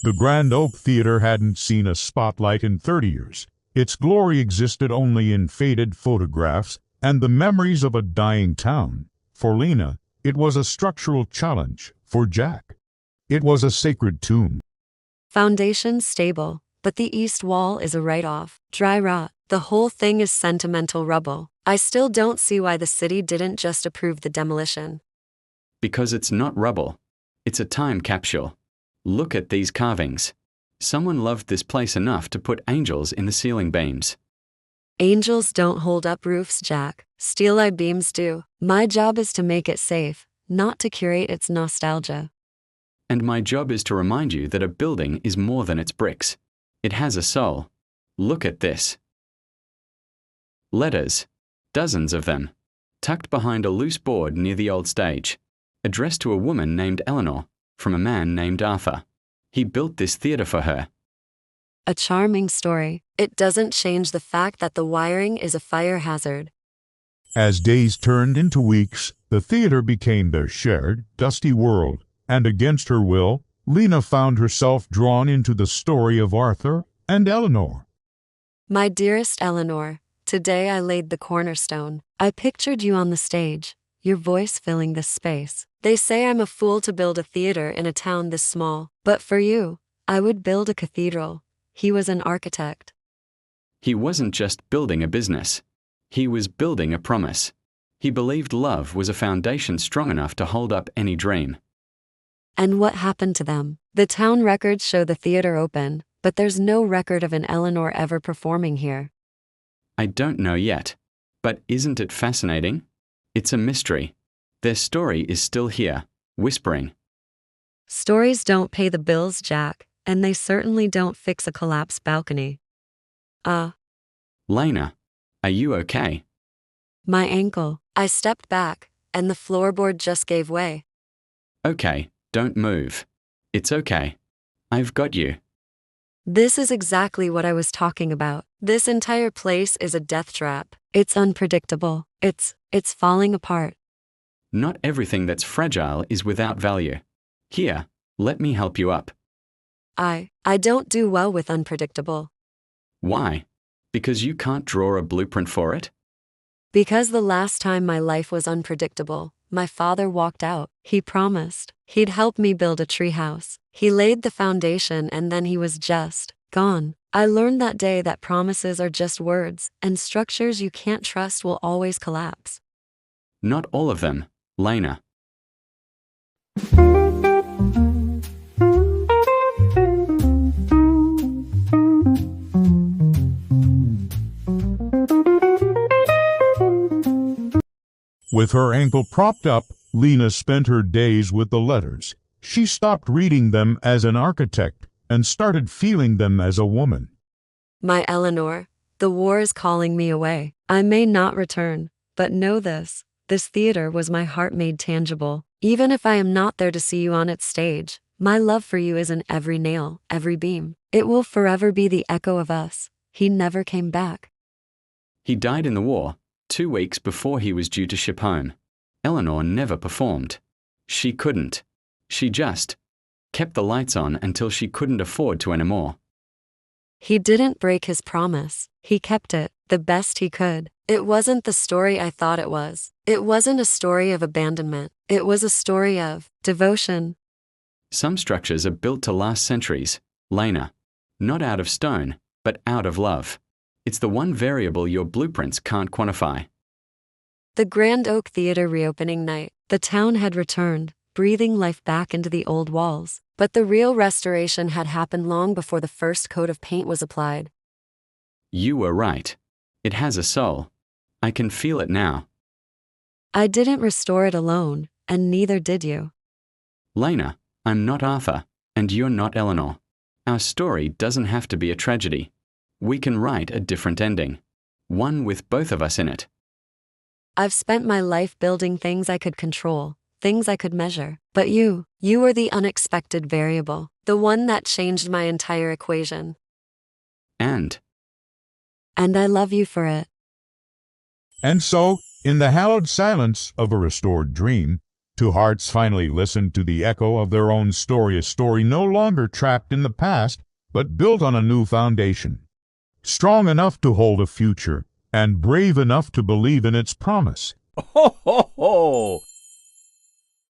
The Grand Oak Theater hadn't seen a spotlight in 30 years. Its glory existed only in faded photographs and the memories of a dying town. For Lena, it was a structural challenge. For Jack, it was a sacred tomb. Foundation stable, but the east wall is a write-off. Dry rot. The whole thing is sentimental rubble. I still don't see why the city didn't just approve the demolition. Because it's not rubble. It's a time capsule. Look at these carvings. Someone loved this place enough to put angels in the ceiling beams. Angels don't hold up roofs, Jack. Steel I-beams do. My job is to make it safe, not to curate its nostalgia. And my job is to remind you that a building is more than its bricks. It has a soul. Look at this. Letters. Dozens of them. Tucked behind a loose board near the old stage. Addressed to a woman named Eleanor, from a man named Arthur. He built this theater for her. A charming story. It doesn't change the fact that the wiring is a fire hazard. As days turned into weeks, the theater became their shared, dusty world, and against her will, Lena found herself drawn into the story of Arthur and Eleanor. My dearest Eleanor, today I laid the cornerstone. I pictured you on the stage, your voice filling this space. They say I'm a fool to build a theater in a town this small, but for you, I would build a cathedral. He was an architect. He wasn't just building a business. He was building a promise. He believed love was a foundation strong enough to hold up any dream. And what happened to them? The town records show the theater open, but there's no record of an Eleanor ever performing here. I don't know yet. But isn't it fascinating? It's a mystery. Their story is still here, whispering. Stories don't pay the bills, Jack, and they certainly don't fix a collapsed balcony. Lena, are you okay? My ankle. I stepped back, and the floorboard just gave way. Okay, don't move. It's okay. I've got you. This is exactly what I was talking about. This entire place is a death trap. It's unpredictable. It's falling apart. Not everything that's fragile is without value. Here, let me help you up. I don't do well with unpredictable. Why? Because you can't draw a blueprint for it? Because the last time my life was unpredictable, my father walked out. He promised he'd help me build a treehouse. He laid the foundation and then he was just gone. I learned that day that promises are just words, and structures you can't trust will always collapse. Not all of them, Lena. With her ankle propped up, Lena spent her days with the letters. She stopped reading them as an architect and started feeling them as a woman. My Eleanor, the war is calling me away. I may not return, but know this theater was my heart made tangible. Even if I am not there to see you on its stage, my love for you is in every nail, every beam. It will forever be the echo of us. He never came back. He died in the war, 2 weeks before he was due to ship home. Eleanor never performed. She couldn't. She just kept the lights on until she couldn't afford to anymore. He didn't break his promise. He kept it, the best he could. It wasn't the story I thought it was. It wasn't a story of abandonment. It was a story of devotion. Some structures are built to last centuries, Lena. Not out of stone, but out of love. It's the one variable your blueprints can't quantify. The Grand Oak Theater reopening night. The town had returned, breathing life back into the old walls. But the real restoration had happened long before the first coat of paint was applied. You were right. It has a soul. I can feel it now. I didn't restore it alone, and neither did you. Lena, I'm not Arthur, and you're not Eleanor. Our story doesn't have to be a tragedy. We can write a different ending. One with both of us in it. I've spent my life building things I could control, things I could measure. But you were the unexpected variable, the one that changed my entire equation. And I love you for it. And so, in the hallowed silence of a restored dream, Two hearts finally listened to the echo of their own story, a story no longer trapped in the past, but built on a new foundation. Strong enough to hold a future, and brave enough to believe in its promise. Ho, ho, ho!